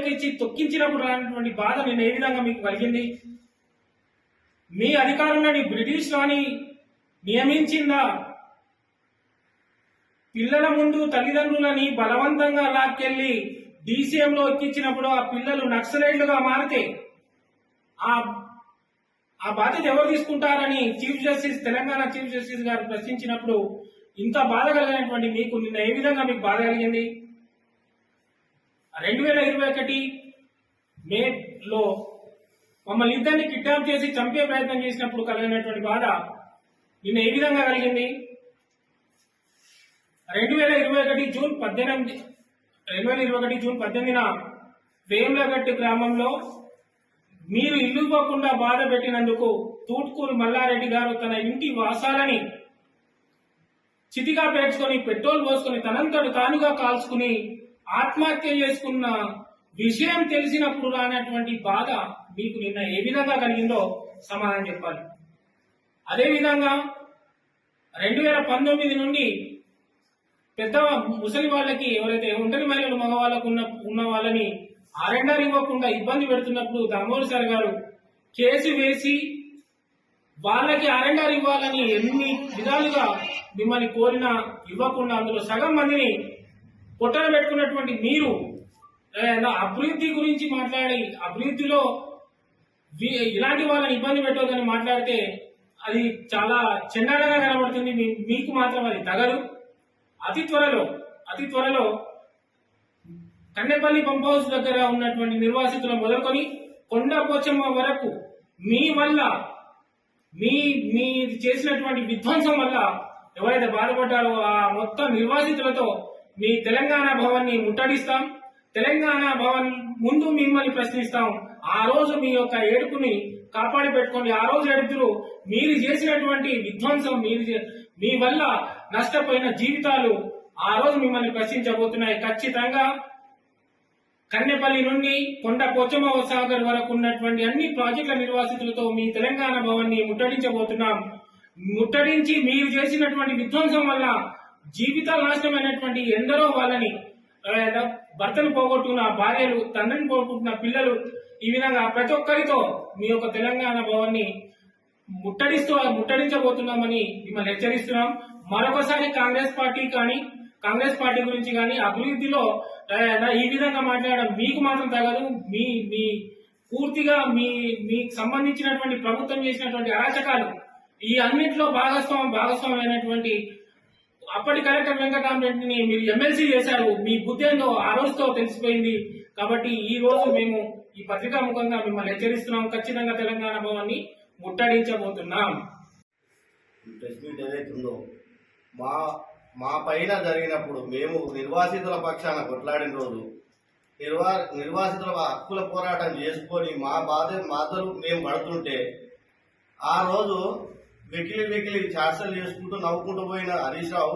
ఎక్కించి తొక్కించినప్పుడు రానటువంటి బాధ నేను ఏ విధంగా మీకు కలిగింది? మీ అధికారంలోని బ్రిటిష్ రాణి నియమించిందా? పిల్లల ముందు తల్లిదండ్రులని బలవంతంగా లాక్కెళ్లి డీసీఎంలో ఎక్కించినప్పుడు ఆ పిల్లలు నక్సలైట్లుగా మారితే ఆ బాధ్యత ఎవరు తీసుకుంటారని chief justice, Telangana chief justice గారు ప్రశ్నించినప్పుడు ఇంత బాధ కలిగినటువంటి మీకు నిన్న ఏ విధంగా మీకు బాధ కలిగింది? 2021 మేలో మమ్మల్ని ఇద్దరిని కిడ్నాప్ చేసి చంపే ప్రయత్నం చేసినప్పుడు కలిగినటువంటి బాధ నిన్న ఏ విధంగా కలిగింది? 2021 జూన్ 18న వేములగట్టు గ్రామంలో మీరు ఇల్లు ఇవ్వకుండా బాధ పెట్టినందుకు తూట్కూరు మల్లారెడ్డి గారు తన ఇంటి వాసాలని చితిగా పేర్చుకొని పెట్రోల్ పోసుకొని తనంతడు తానుగా కాల్చుకుని ఆత్మహత్య చేసుకున్న విషయం తెలిసినప్పుడు రానటువంటి బాధ మీకు నిన్న ఏ విధంగా కలిగిందో సమాధానం చెప్పాలి. అదేవిధంగా 2019 నుండి పెద్ద ముసలి వాళ్ళకి, ఎవరైతే ఒంటరి మహిళలు మగవాళ్ళకు ఉన్న వాళ్ళని ఆర్ఎండ్ఆర్ ఇవ్వకుండా ఇబ్బంది పెడుతున్నప్పుడు దామోదర్ సార్ గారు కేసు వేసి వాళ్ళకి ఆర్ఎండ్ఆర్ ఇవ్వాలని ఎన్ని విధాలుగా మిమ్మల్ని కోరినా ఇవ్వకుండా అందులో సగం మందిని పొట్టన పెట్టుకున్నటువంటి మీరు అభివృద్ధి గురించి మాట్లాడి అభివృద్ధిలో ఇలాంటి వాళ్ళని ఇబ్బంది పెట్టొద్దని మాట్లాడితే అది చాలా చిన్నగా కనబడుతుంది. మీకు మాత్రం అది తగదు. అతి త్వరలో కన్నెపల్లి పంప్ హౌస్ దగ్గర ఉన్నటువంటి నిర్వాసితులు మొదలుకొని కొండపోచమ్మ వరకు మీ వల్ల మీ చేసినటువంటి విధ్వంసం వల్ల ఎవరైతే బాధపడ్డారో ఆ మొత్తం నిర్వాసితులతో మీ తెలంగాణ భవన్ని ముట్టడిస్తాం. తెలంగాణ భవన్ ముందు మిమ్మల్ని ప్రశ్నిస్తాం. ఆ రోజు మీ యొక్క ఏడుపుని కాపాడి పెట్టుకోండి. ఆ రోజు ఏడుపులు మీరు చేసినటువంటి విధ్వంసం, మీ వల్ల నష్టపోయిన జీవితాలు ఆ రోజు మిమ్మల్ని ప్రశ్నించబోతున్నాయి. ఖచ్చితంగా కన్నెపల్లి నుండి కొండ పోచమ్మ సాగర్ వరకు ఉన్నటువంటి అన్ని ప్రాజెక్టుల నిర్వాసితులతో మీ తెలంగాణ భవన్ని ముట్టడించబోతున్నాం. ముట్టడించి మీరు చేసినటువంటి విధ్వంసం వల్ల జీవితాలు నాశనమైనటువంటి ఎందరో వాళ్ళని, భర్తను పోగొట్టుకున్న భార్యలు, తండ్రిని పోగొట్టుకున్న పిల్లలు, ఈ విధంగా ప్రతి ఒక్కరితో మీ యొక్క తెలంగాణ భవన్ని ముట్టడించబోతున్నామని మిమ్మల్ని హెచ్చరిస్తున్నాం. మరొకసారి కాంగ్రెస్ పార్టీ గురించి కానీ అభివృద్ధిలో ఈ విధంగా మాట్లాడడం మీకు మాత్రం తగదు. మీ పూర్తిగా మీకు సంబంధించినటువంటి ప్రభుత్వం చేసినటువంటి అరాచకాలు ఈ అన్నింటిలో భాగస్వామైనటువంటి అప్పటి కలెక్టర్ వెంకటరామరెడ్డిని మీరు ఎమ్మెల్సీ చేశారు. మీ బుద్ధి ఏందో ఆ రోజుతో తెలిసిపోయింది. కాబట్టి ఈ రోజు మేము ఈ పత్రికా ముఖంగా మిమ్మల్ని హెచ్చరిస్తున్నాం. ఖచ్చితంగా తెలంగాణ భవన్ని ముట్టడించబోతున్నాం. ప్రెస్ మీట్ ఏదైతుందో మా పైన జరిగినప్పుడు మేము నిర్వాసితుల పక్షాన కొట్లాడిన రోజు నిర్వాసితుల హక్కుల పోరాటం చేసుకొని మా బాధలు మేము పడుతుంటే ఆ రోజు వెకిలి చార్సలు చేసుకుంటూ నవ్వుకుంటూ పోయిన హరీష్ రావు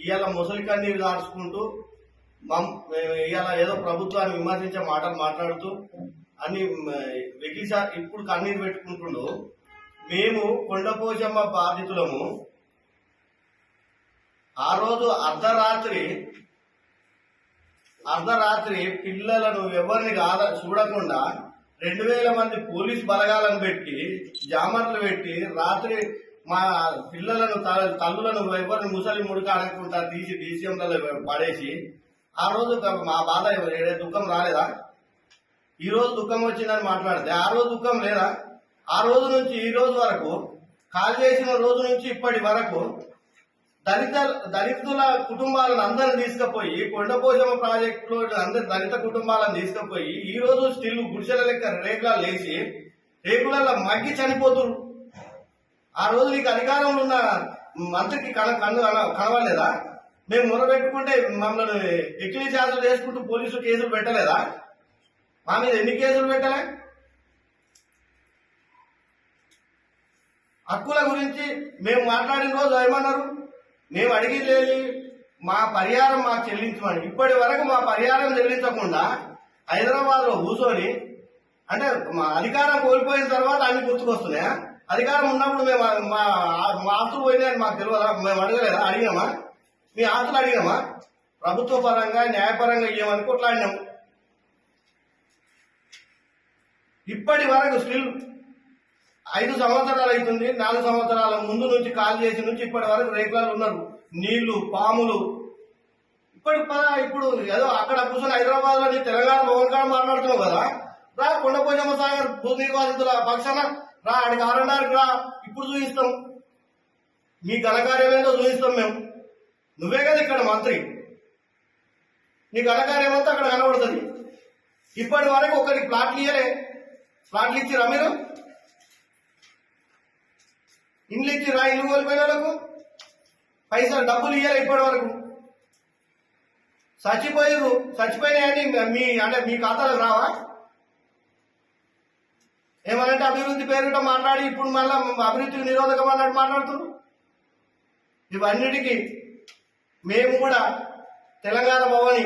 ఇవాళ ముసలి కన్నీరు దాచుకుంటూ ఇవాళ ఏదో ప్రభుత్వాన్ని విమర్శించే మాటలు మాట్లాడుతూ అన్ని వెకిలి ఇప్పుడు కన్నీరు పెట్టుకుంటుండు. మేము కొండపోచమ్మ బాధితులము. ఆ రోజు అర్ధరాత్రి పిల్లలను ఎవరిని చూడకుండా 2000 మంది పోలీస్ బలగాలను పెట్టి జామర్లు పెట్టి రాత్రి మా పిల్లలను తల్లులను ఎవరిని ముసలి ముడికి అడగకుండా తీసి డీసీఎంలలో పడేసి ఆ రోజు మా బాధ దుఃఖం రాలేదా? ఈ రోజు దుఃఖం వచ్చిందని మాట్లాడితే ఆ రోజు దుఃఖం లేదా? ఆ రోజు నుంచి ఈ రోజు వరకు కాల్ చేసిన రోజు నుంచి ఇప్పటి వరకు దళితుల కుటుంబాలను అందరిని తీసుకుపోయి కొండపోచమ్మ ప్రాజెక్టులో అందరి దళిత కుటుంబాలను తీసుకుపోయి ఈ రోజు స్టిల్ గుడిసెల లెక్క రేకులలో లేచి రేకులలో మగ్గి చనిపోతున్నారు. ఆ రోజు నీకు అధికారంలో ఉన్న మంత్రికి కనవలేదా? మేము మొరబెట్టుకుంటే మమ్మల్ని ఎక్కిలి ఛార్జీలు చేసుకుంటూ పోలీసులు కేసులు పెట్టలేదా? మా మీద ఎన్ని కేసులు పెట్టలే? హక్కుల గురించి మేము మాట్లాడిన రోజు ఏమన్నారు? మేము అడిగింది మా పరిహారం మాకు చెల్లించమని. ఇప్పటి వరకు మా పరిహారం చెల్లించకుండా హైదరాబాద్ లో కూర్చొని, అంటే మా అధికారం కోల్పోయిన తర్వాత అన్ని గుర్తుకొస్తున్నాయా? అధికారం ఉన్నప్పుడు మేము మా ఆస్తులు పోయినాయని మాకు తెలియదా? మేము అడగలేదా? అడిగినామా? మీ ఆస్తులు అడిగినామా? ప్రభుత్వ పరంగా న్యాయపరంగా ఇవ్వమని కొట్లాడినాము. ఇప్పటి వరకు స్టిల్ 5 సంవత్సరాలు అవుతుంది. 4 సంవత్సరాల ముందు నుంచి కాల్ చేసి నుంచి ఇప్పటి వరకు రేకులలో ఉన్నారు. నీళ్లు, పాములు. ఇప్పుడు ఏదో అక్కడ కూర్చొని హైదరాబాద్ లో తెలంగాణ భవన్ కాడ మాట్లాడుతున్నావు కదా, రా కొండపోచమ్మ సాగర్ భూ నిర్వాసితుల పక్షాన రా, ఆడికి ఆర్ఎన్ఆర్కి రా, ఇప్పుడు చూపిస్తాం మీ ఘనకార్యం ఏదో చూపిస్తాం మేము. నువ్వే కదా ఇక్కడ మంత్రి, నీ ఘనకార్యం అంతా అక్కడ కనబడుతుంది. ఇప్పటి వరకు ఒకరికి ప్లాట్లు ఇయ్యలే. ప్లాట్లు ఇచ్చిరా మీరు? ఇండ్లు ఇచ్చిరా? ఇల్లు కోల్పోయిన వాళ్ళకు పైసలు డబ్బులు ఇయ్యాలి. ఇప్పటి వరకు చచ్చిపోయినాయని మీ ఖాతాలకు రావా? ఏమనంటే అభివృద్ధి పేరుట మాట్లాడి ఇప్పుడు మళ్ళా అభివృద్ధికి నిరోధకం అన్నట్టు మాట్లాడుతున్నారు. ఇవన్నిటికీ మేము కూడా తెలంగాణ భవని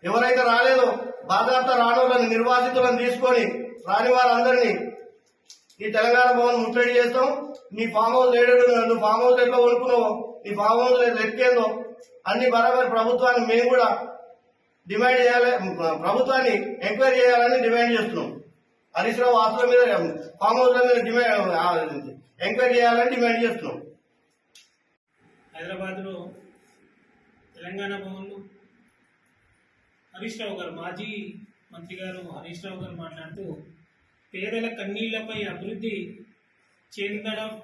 ఎవరైతే రాలేదో బాధ్యత రానోళ్ళని నిర్వాసితులను తీసుకొని రాని వారందరినీ ఈ తెలంగాణ భవన్ ముట్టడి చేస్తాం. నీ ఫామ్ హౌస్ నువ్వు ఫామ్ హౌస్ ఎట్లా కొనుక్కున్నావో, నీ ఫామ్ హౌస్ ఎక్కేందో అన్ని బరాబర్ ప్రభుత్వాన్ని మేము కూడా డిమాండ్ చేయాలి, ప్రభుత్వాన్ని ఎంక్వైరీ చేయాలని డిమాండ్ చేస్తున్నాం. హరీష్ రావు ఆస్తుల మీద, ఫామ్ హౌస్ల మీద ఎంక్వైరీ చేయాలని డిమాండ్ చేస్తున్నాం. హైదరాబాద్లో తెలంగాణ భవన్లో హరీష్ రావు గారు, మాజీ మంత్రి గారు హరీష్ రావు గారు మాట్లాడుతూ పేదల కన్నీళ్లపై అభివృద్ధి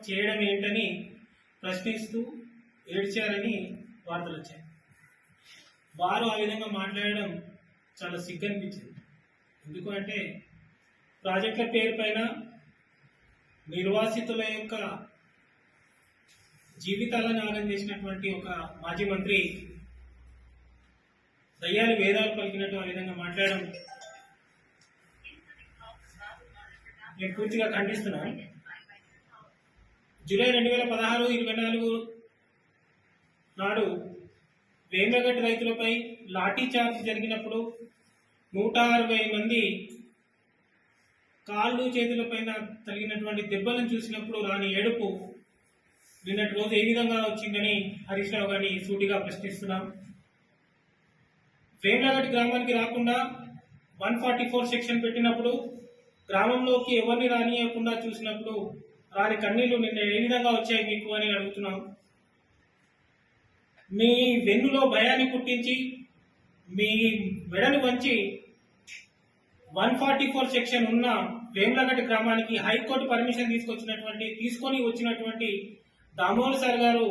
చేయడం ఏంటని ప్రశ్నిస్తూ ఏడ్చారని వార్తలు వచ్చాయి. వారు ఆ విధంగా మాట్లాడడం చాలా సిగ్గనిపించింది. ఎందుకంటే ప్రాజెక్టుల పేరు పైన నిర్వాసితుల యొక్క జీవితాలను ఆగం చేసినటువంటి ఒక మాజీ మంత్రి దయ్యాలు వేదాలు పలికినట్టు ఆ విధంగా మాట్లాడడం నేను పూర్తిగా ఖండిస్తున్నాను. జూలై 2016-24 నాడు వేమగడ్డ రైతులపై లాఠీ చార్జ్ జరిగినప్పుడు 160 మంది కాళ్ళు చేతులపైన తగిలినటువంటి దెబ్బలను చూసినప్పుడు రాని ఏడుపు నిన్నటి రోజు ఏ విధంగా వచ్చిందని హరీష్ రావు గారిని సూటిగా ప్రశ్నిస్తున్నాం. వేమగడ్డ గ్రామానికి రాకుండా 144 సెక్షన్ పెట్టినప్పుడు గ్రామంలోకి ఎవరిని రానియకుండా చూసినప్పుడు రాని కన్నీళ్లు నిన్న ఏ విధంగా వచ్చాయి మీకు అని అడుగుతున్నాం. మీ వెన్నులో భయాన్ని పుట్టించి మీ మెడను వంచి 144 సెక్షన్ ఉన్న వేములగడ్డ గ్రామానికి హైకోర్టు పర్మిషన్ తీసుకొని వచ్చినటువంటి దామోదర్ సార్ గారు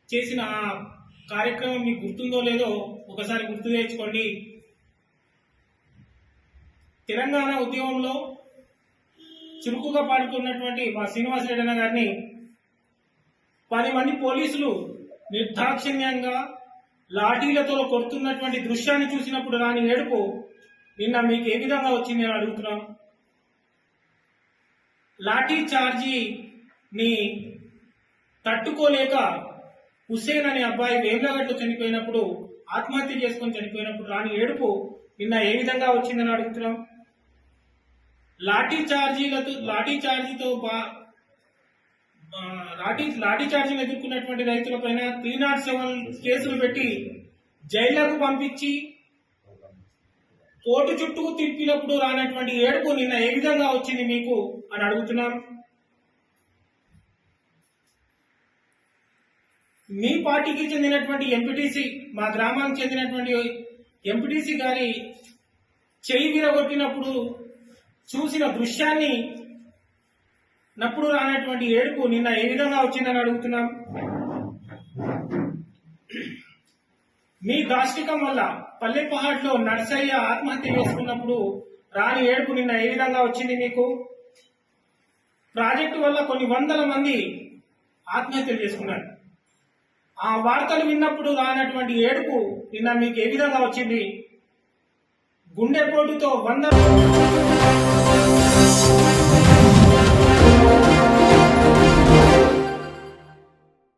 చేసిన ఆ కార్యక్రమం మీకు గుర్తుందో లేదో ఒకసారి గుర్తు తెచ్చుకోండి. తెలంగాణ ఉద్యమంలో చురుకుగా పాల్గొన్నటువంటి మా శ్రీనివాసరెడ్డి అన్న గారిని 10 మంది పోలీసులు నిర్దాక్షిణ్యంగా లాఠీలతో కొడుతున్నటువంటి దృశ్యాన్ని చూసినప్పుడు రాని ఏడుపు నిన్న మీకు ఏ విధంగా వచ్చింది అని అడుగుతున్నాం. లాఠీ చార్జీని తట్టుకోలేక హుస్సేన్ అనే అబ్బాయి వేములగడ్డలో చనిపోయినప్పుడు, ఆత్మహత్య చేసుకొని చనిపోయినప్పుడు రాని ఏడుపు నిన్న ఏ విధంగా వచ్చిందని అడుగుతున్నాం. లాఠీ చార్జీలు ఎదుర్కొన్నటువంటి రైతులపైన 307 కేసులు పెట్టి జైళ్లకు పంపించి కోర్టు చుట్టూ తిప్పినప్పుడు రానటువంటి ఏడుపు నిన్న ఏ విధంగా వచ్చింది మీకు అని అడుగుతున్నాం. మీ పార్టీకి చెందినటువంటి ఎంపీటీసీ, మా గ్రామానికి చెందినటువంటి ఎంపీటీసీ గారి చెయ్యి విరగొట్టినప్పుడు చూసిన దృశ్యాన్ని నప్పుడు రానటువంటి ఏడుపు నిన్న ఏ విధంగా వచ్చిందని అడుగుతున్నాం. మీ దాష్టికం వల్ల పల్లెపహాడ్లో నర్సయ్య ఆత్మహత్య చేసుకున్నప్పుడు రాని ఏడుపు నిన్న ఏ విధంగా వచ్చింది మీకు. ప్రాజెక్టు వల్ల కొన్ని వందల మంది ఆత్మహత్యలు చేసుకున్నారు. ఆ వార్తలు విన్నప్పుడు రానటువంటి ఏడుపు నిన్న మీకు ఏ విధంగా వచ్చింది. గుండెపోటుతో 100